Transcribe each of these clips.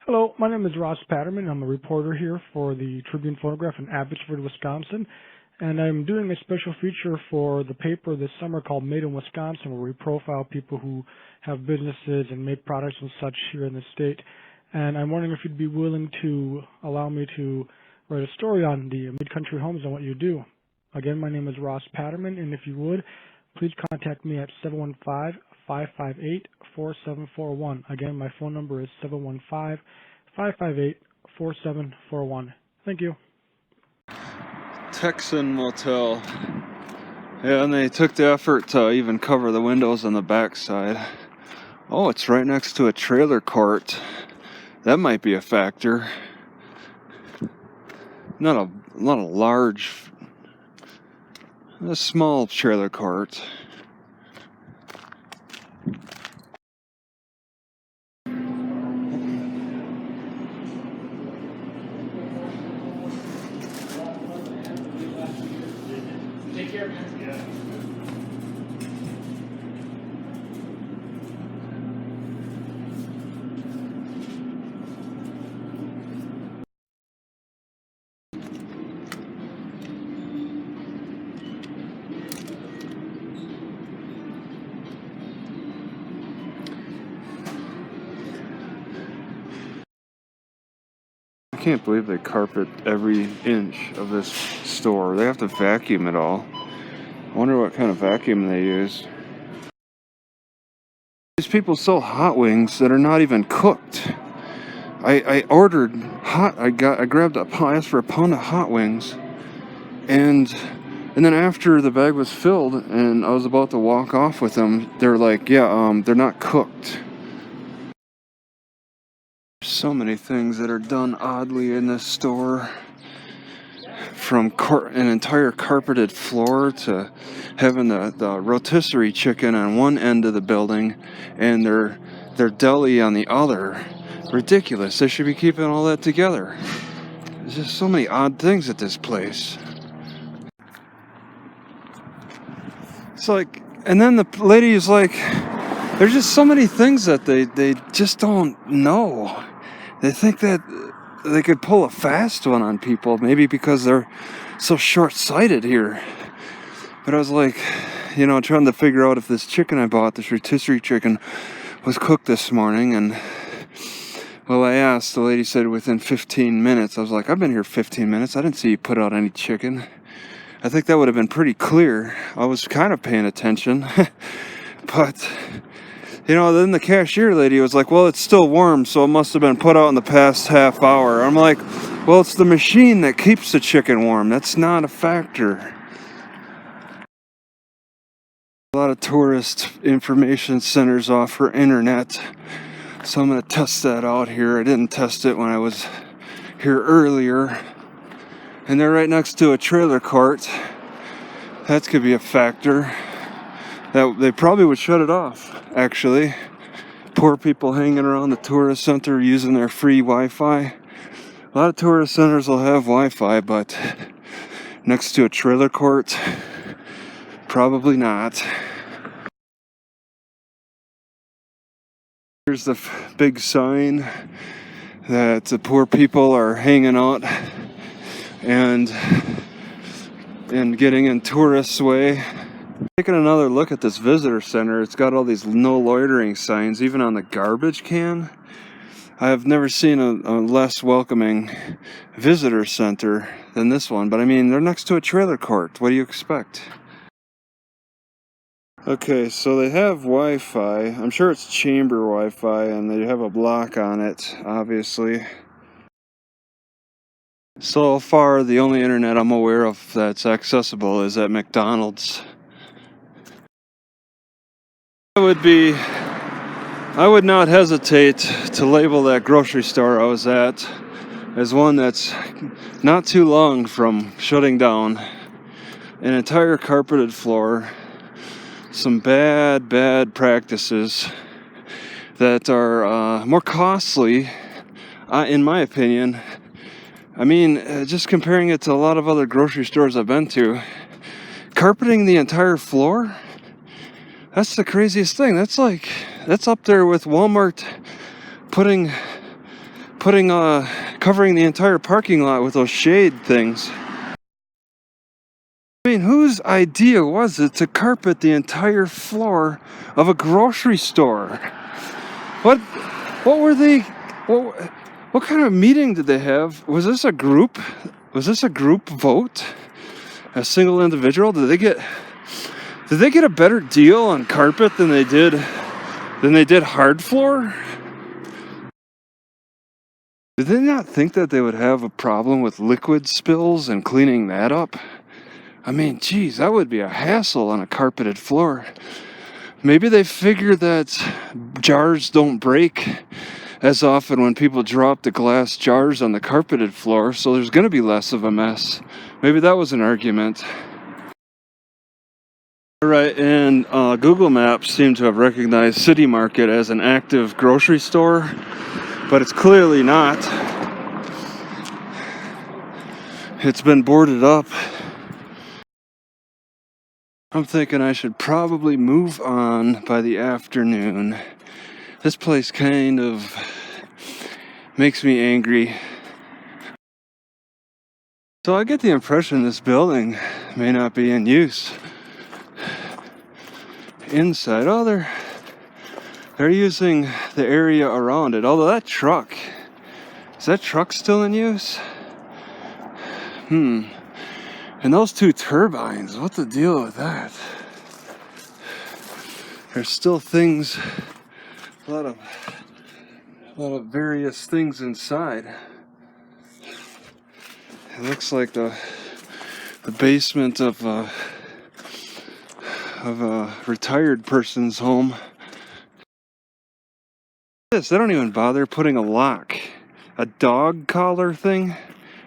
Hello, my name is Ross Patterman. I'm a reporter here for the Tribune Phonograph in Abbotsford, Wisconsin, and I'm doing a special feature for the paper this summer called Made in Wisconsin, where we profile people who have businesses and make products and such here in the state. And I'm wondering if you'd be willing to allow me to write a story on the mid-country homes and what you do. Again, my name is Ross Patterman, and if you would, please contact me at 715-558-4741. Again, my phone number is 715-558-4741. Thank you. Texan Motel. Yeah, and they took the effort to even cover the windows on the back side. Oh, it's right next to a trailer court. That might be a factor. Not a large, a small trailer court. Take care, man. Yeah. I can't believe they carpet every inch of this store. They have to vacuum it all. I wonder what kind of vacuum they use. These people sell hot wings that are not even cooked. I ordered hot. I asked for a pound of hot wings, and then after the bag was filled and I was about to walk off with them, they're like, yeah, they're not cooked. So many things that are done oddly in this store, from an entire carpeted floor to having the rotisserie chicken on one end of the building and their deli on the other. Ridiculous. They should be keeping all that together. There's just so many odd things at this place. It's like, and then the lady is like, there's just so many things that they just don't know. They think that they could pull a fast one on people, maybe because they're so short-sighted here. But I was like, trying to figure out if this chicken I bought, this rotisserie chicken, was cooked this morning. And, well, I asked. The lady said within 15 minutes. I was like, I've been here 15 minutes. I didn't see you put out any chicken. I think that would have been pretty clear. I was kind of paying attention. But... then the cashier lady was like, well, it's still warm, so it must have been put out in the past half hour. I'm like, well, it's the machine that keeps the chicken warm. That's not a factor. A lot of tourist information centers offer internet, so I'm going to test that out here. I didn't test it when I was here earlier. And they're right next to a trailer court. That could be a factor. That they probably would shut it off, actually. Poor people hanging around the tourist center using their free Wi-Fi. A lot of tourist centers will have Wi-Fi, but next to a trailer court, probably not. Here's the big sign that the poor people are hanging out and getting in tourists' way. Taking another look at this visitor center, it's got all these no loitering signs, even on the garbage can. I have never seen a less welcoming visitor center than this one, but I mean, they're next to a trailer court. What do you expect? Okay, so they have Wi-Fi. I'm sure it's chamber Wi-Fi, and they have a block on it, obviously. So far, the only internet I'm aware of that's accessible is at McDonald's. I would not hesitate to label that grocery store I was at as one that's not too long from shutting down. An entire carpeted floor, some bad practices that are more costly, in my opinion. I mean, just comparing it to a lot of other grocery stores I've been to, carpeting the entire floor? That's the craziest thing. That's up there with Walmart putting covering the entire parking lot with those shade things. I mean, whose idea was it to carpet the entire floor of a grocery store? What were they? What kind of meeting did they have? Was this a group? Was this a group vote? A single individual? Did they get a better deal on carpet than they did hard floor? Did they not think that they would have a problem with liquid spills and cleaning that up? I mean, geez, that would be a hassle on a carpeted floor. Maybe they figured that jars don't break as often when people drop the glass jars on the carpeted floor, so there's going to be less of a mess. Maybe that was an argument. Alright, and Google Maps seemed to have recognized City Market as an active grocery store, but it's clearly not. It's been boarded up. I'm thinking I should probably move on by the afternoon. This place kind of makes me angry. So I get the impression this building may not be in use. Inside, oh, they're using the area around it. Although is that truck still in use? And those two turbines, what's the deal with that? There's still things, a lot of various things inside. It looks like the basement of a retired person's home. They don't even bother putting a lock, a dog collar thing.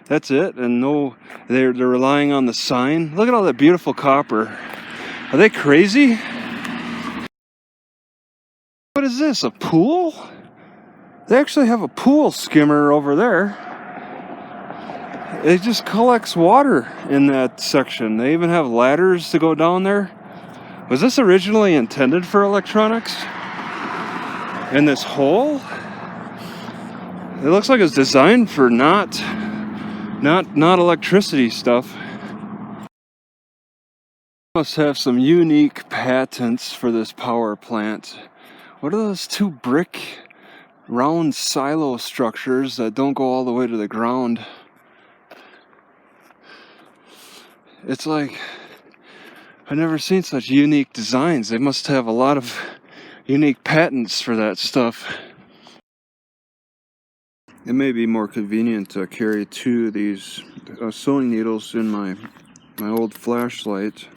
That's it, and no, they're relying on the sign. Look at all that beautiful copper. Are they crazy? What is this, a pool? They actually have a pool skimmer over there. It just collects water in that section. They even have ladders to go down there. Was this originally intended for electronics? And this hole? It looks like it's designed for not electricity stuff. Must have some unique patents for this power plant. What are those two brick round silo structures that don't go all the way to the ground? It's like, I've never seen such unique designs. They must have a lot of unique patents for that stuff. It may be more convenient to carry two of these sewing needles in my old flashlight.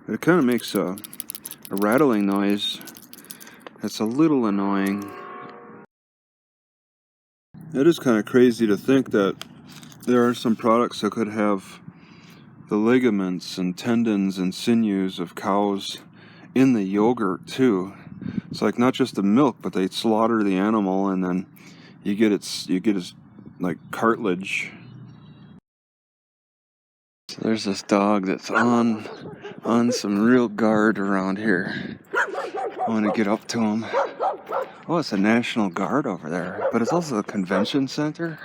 It kind of makes a rattling noise. It's a little annoying. It is kind of crazy to think that there are some products that could have the ligaments and tendons and sinews of cows in the yogurt too. It's like not just the milk, but they slaughter the animal and then you get its like cartilage. So there's this dog that's on some real guard around here. I want to get up to him. Oh, it's a National Guard over there, but it's also a convention center.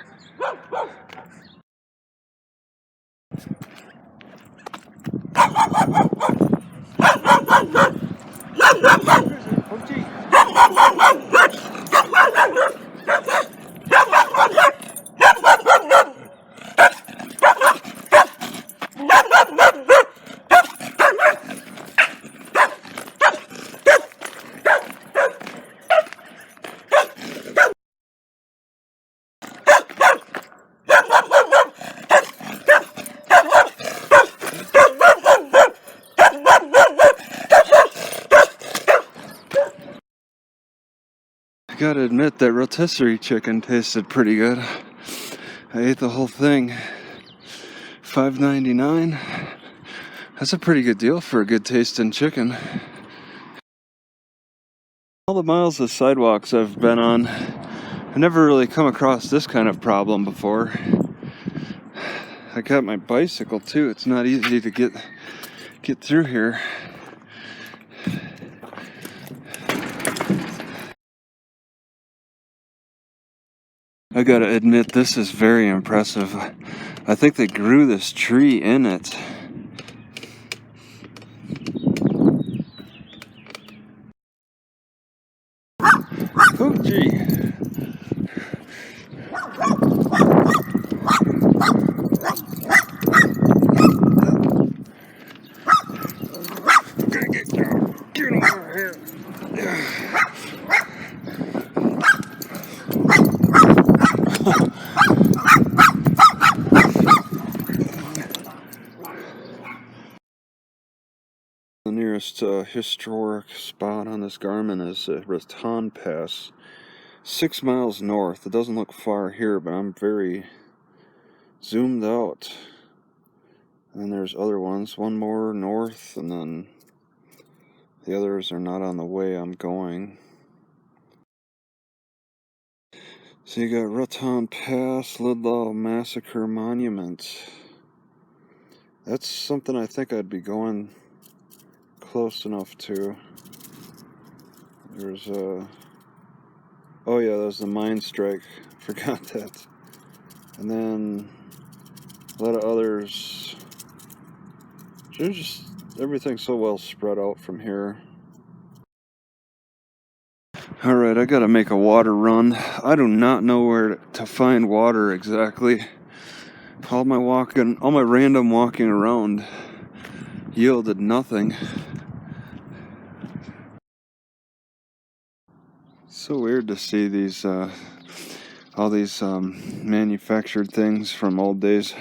I gotta admit that rotisserie chicken tasted pretty good. I ate the whole thing. $5.99. That's a pretty good deal for a good tasting chicken. All the miles of sidewalks I've been on, I've never really come across this kind of problem before. I got my bicycle too. It's not easy to get through here. I gotta admit, this is very impressive. I think they grew this tree in it. Oh, gee. Get down. Get over here. The nearest historic spot on this Garmin is Raton Pass, 6 miles north. It doesn't look far here, but I'm very zoomed out. And there's other ones, one more north, and then the others are not on the way I'm going. So you got Raton Pass, Lidlaw Massacre Monument. That's something I think I'd be going close enough to. There's oh yeah, there's the mine strike. Forgot that. And then a lot of others. There's just everything's so well spread out from here. Alright, I gotta make a water run. I do not know where to find water exactly. All my random walking around yielded nothing. So weird to see these all these manufactured things from old days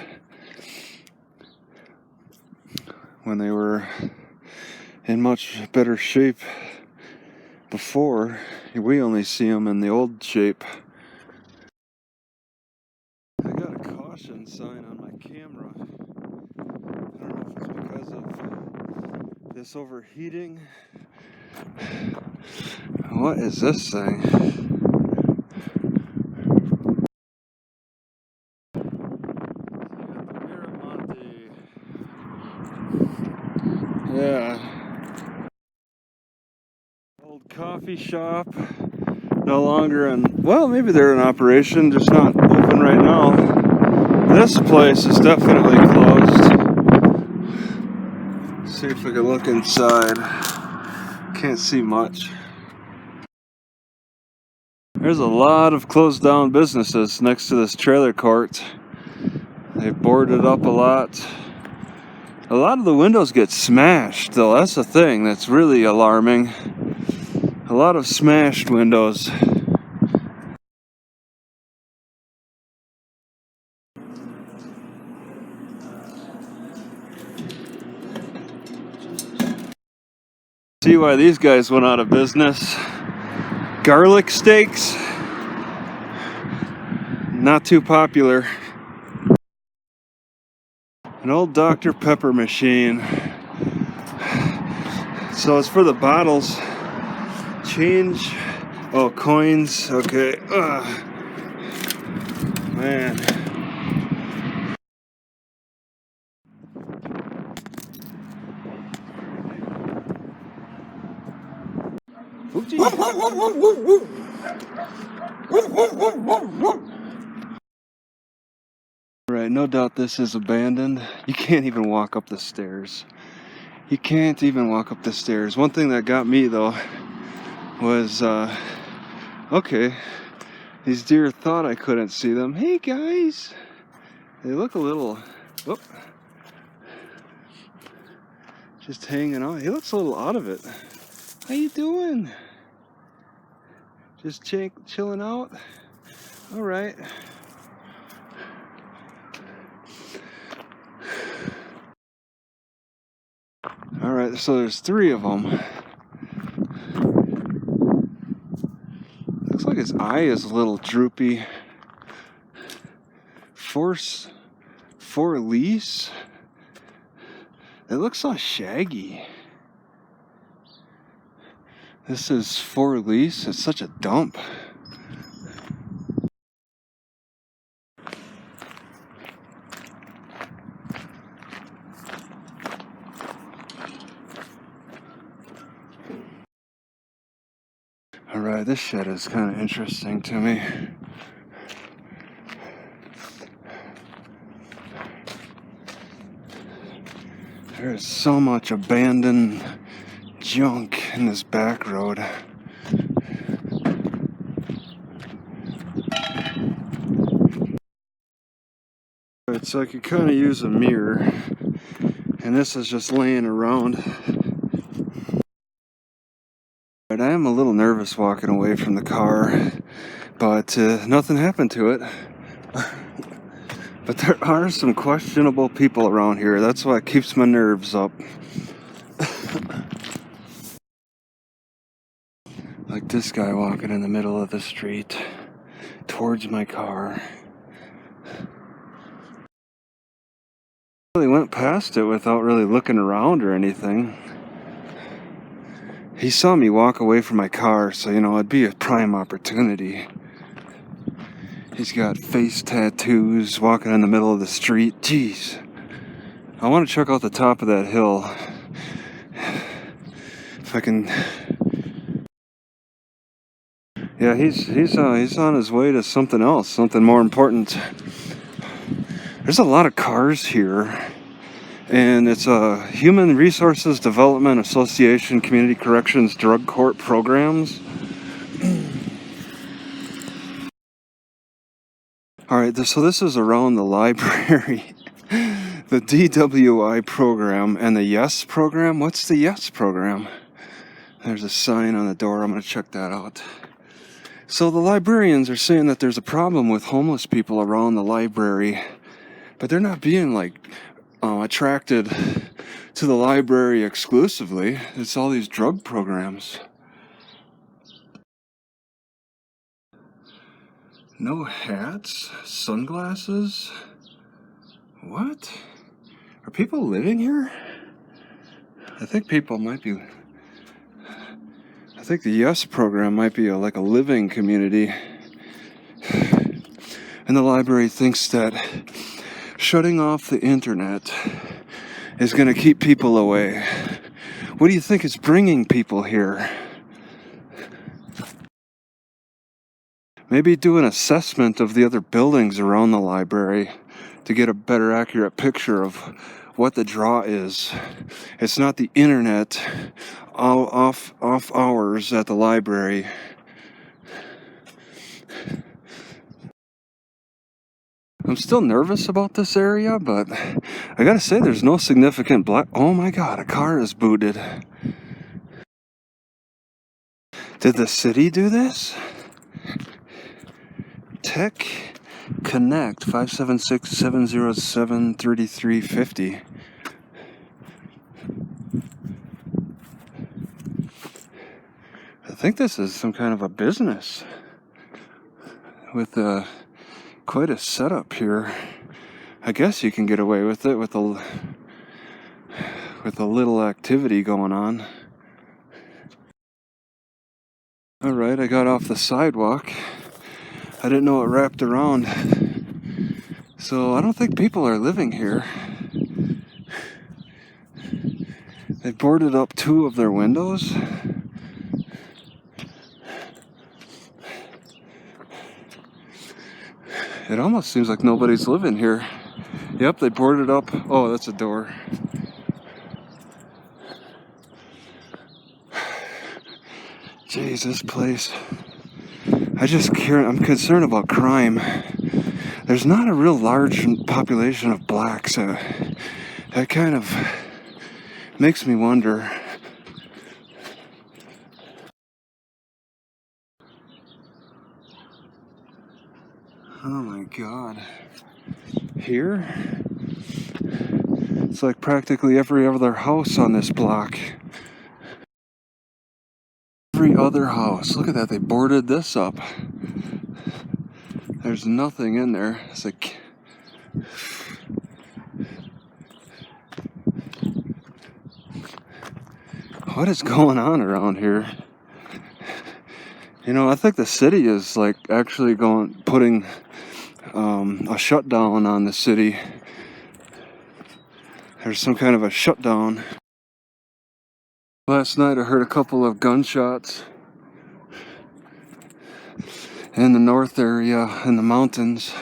when they were in much better shape before. We only see them in the old shape. I got a caution sign on my camera. I don't know if it's because of this overheating. What is this thing? Yeah. Old coffee shop. No longer in, well, maybe they're in operation, just not open right now. This place is definitely closed. See if we can look inside. Can't see much. There's a lot of closed down businesses next to this trailer court. They've boarded up a lot. A lot of the windows get smashed, though. That's the thing that's really alarming. A lot of smashed windows. See why these guys went out of business. Garlic steaks, not too popular. An old Dr. Pepper machine. So it's for the bottles. Change. Oh, coins. Okay. Man. Right, no doubt this is abandoned. You can't even walk up the stairs. You can't even walk up the stairs. One thing that got me though was, okay, these deer thought I couldn't see them. Hey guys, they look a little, whoop, just hanging on. He looks a little out of it. How you doing? Just chilling out? All right. All right, so there's 3 of them. Looks like his eye is a little droopy. For lease? It looks so shaggy. This is for lease. It's such a dump. Alright, this shed is kind of interesting to me. There's so much abandoned junk in this back road. Alright, so I could kind of use a mirror, and this is just laying around. Alright, I am a little nervous walking away from the car, but nothing happened to it. But there are some questionable people around here. That's what keeps my nerves up. Like this guy walking in the middle of the street towards my car. He went past it without really looking around or anything. He saw me walk away from my car, so you know, it'd be a prime opportunity. He's got face tattoos, walking in the middle of the street. Jeez. I want to check out the top of that hill. If I can. Yeah, he's on his way to something else, something more important. There's a lot of cars here, and it's a Human Resources Development Association Community Corrections Drug Court Programs. Alright, so this is around the library. The DWI program and the YES program. What's the YES program? There's a sign on the door. I'm going to check that out. So the librarians are saying that there's a problem with homeless people around the library, but they're not being attracted to the library exclusively. It's all these drug programs. No hats? Sunglasses? What? Are people living here? I think people might be... I think the YES program might be like a living community. And the library thinks that shutting off the internet is going to keep people away. What do you think is bringing people here? Maybe do an assessment of the other buildings around the library to get a better accurate picture of what the draw is. It's not the internet off hours at the library. I'm still nervous about this area, but I gotta say there's no significant black... Oh my god, a car is booted. Did the city do this? Tech Connect 576-707-3350. I think this is some kind of a business with quite a setup here. I guess you can get away with it with a little activity going on. Alright, I got off the sidewalk. I didn't know it wrapped around. So I don't think people are living here. They boarded up 2 of their windows. It almost seems like nobody's living here. Yep, they boarded up. Oh, that's a door. Jeez, this place. I'm concerned about crime. There's not a real large population of blacks. That kind of makes me wonder. Oh my god. Here? It's like practically every other house on this block. Every other house. Look at that, they boarded this up. There's nothing in there. It's like... What is going on around here? You know, I think the city is like actually putting a shutdown on the city. There's some kind of a shutdown. Last night I heard a couple of gunshots in the north area in the mountains.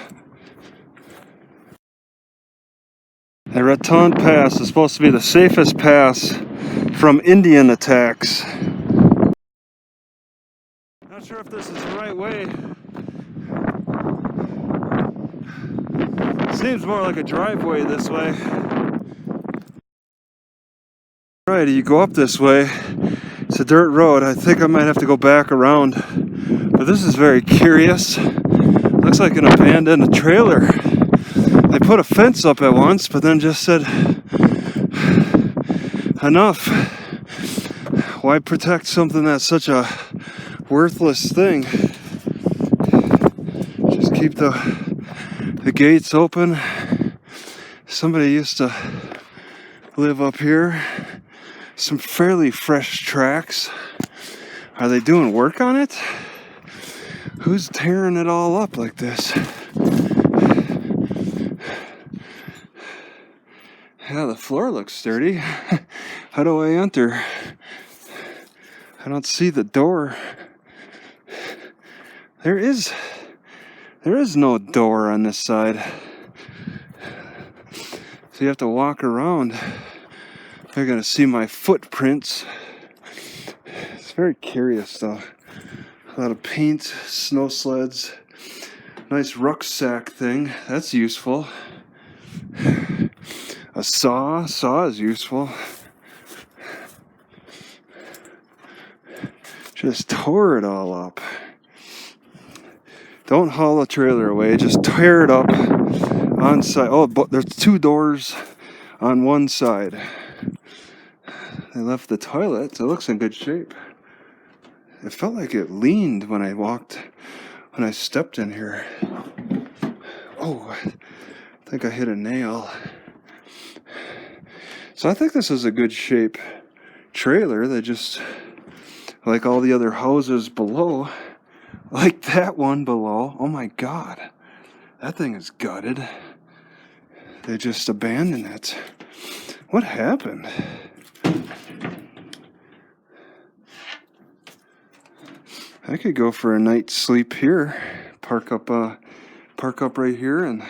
The Raton Pass is supposed to be the safest pass from Indian attacks. Not sure if this is the right way. Seems more like a driveway this way. Alright, you go up this way. It's a dirt road. I think I might have to go back around. But this is very curious. Looks like an abandoned trailer. They put a fence up at once, but then just said, enough. Why protect something that's such a worthless thing? Just keep the gates open. Somebody used to live up here. Some fairly fresh tracks. Are they doing work on it? Who's tearing it all up like this? Yeah, the floor looks sturdy. How do I enter? I don't see the door. There is no door on this side. So you have to walk around. They're gonna see my footprints. It's very curious though. A lot of paint, snow sleds, nice rucksack thing. That's useful. A saw is useful. Just tore it all up. Don't haul a trailer away, just tear it up on side. Oh, but there's 2 doors on one side. They left the toilet. It looks in good shape. It felt like it leaned when I stepped in here. Oh, I think I hit a nail. So I think this is a good shape trailer. They just, like all the other houses below, like that one below. Oh my God, that thing is gutted. They just abandoned it. What happened? I could go for a night's sleep here. Park up right here and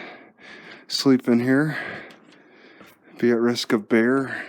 sleep in here. Be at risk of bear